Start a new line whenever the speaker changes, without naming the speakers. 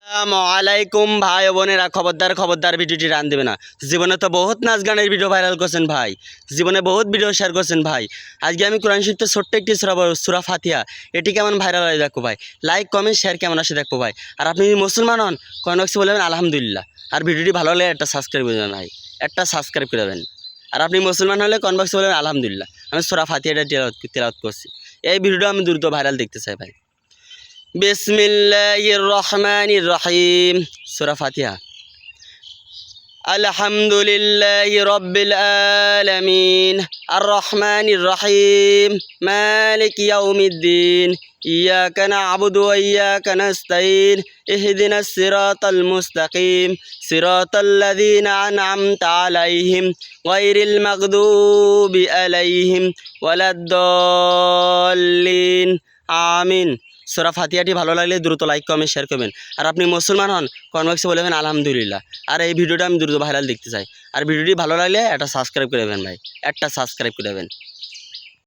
আসসালামাইকুম ভাই ও বোনেরা, খবরদার ভিডিওটি রান দেবে না। জীবনে তো বহুত নাচ গানের ভিডিও ভাইরাল করছেন ভাই, জীবনে বহুত ভিডিও শেয়ার করছেন ভাই। আজকে আমি কোরআন শরীফের ছোট্ট একটি সূরা ফাতিহা, এটি কেমন ভাইরাল হয় দেখো ভাই। লাইক কমেন্ট শেয়ার কেমন আসে দেখো ভাই। আর আপনি যদি মুসলমান হন কমেন্ট বক্সে বলবেন আলহামদুলিল্লাহ। আর ভিডিওটি ভালো হলে একটা সাবস্ক্রাইব করে দেবেন ভাই, একটা সাবস্ক্রাইব করে দেবেন। আর আপনি মুসলমান হলে কমেন্ট বক্সে বলবেন আলহামদুলিল্লাহ। আমি সূরা ফাতিহাটা তেলাওয়াত করছি। এই ভিডিওটা আমি দ্রুত ভাইরাল দেখতে চাই ভাই। বিসমিল্লাহির রহমানির রহিম। সূরা ফাতিহা। আলহামদুলিল্লাহি রাব্বিল আলামিন আর রহমানির রহিম মালিকি ইয়াউমিদ্দিন ইয়াকা না'বুদু ওয়া ইয়াকা নাস্তাইন ইহদিনাস সিরাতাল মুস্তাকিম সিরাতাল্লাযীনা আন'আমতা আলাইহিম গায়রিল মাগদুবি আলাইহিম ওয়ালাদ-দাল্লিন। আমিন। সূরা ফাতিহাটি ভালো লাগলে দ্রুত লাইক কমেন্ট শেয়ার করবেন। আর আপনি মুসলমান হন কমেন্ট বক্সে বলবেন আলহামদুলিল্লাহ। আর এই ভিডিওটা আমি দ্রুত ভাইরাল দেখতে চাই। আর ভিডিওটি ভালো লাগলে একটা সাবস্ক্রাইব করে দেবেন ভাই, একটা সাবস্ক্রাইব করে দেবেন।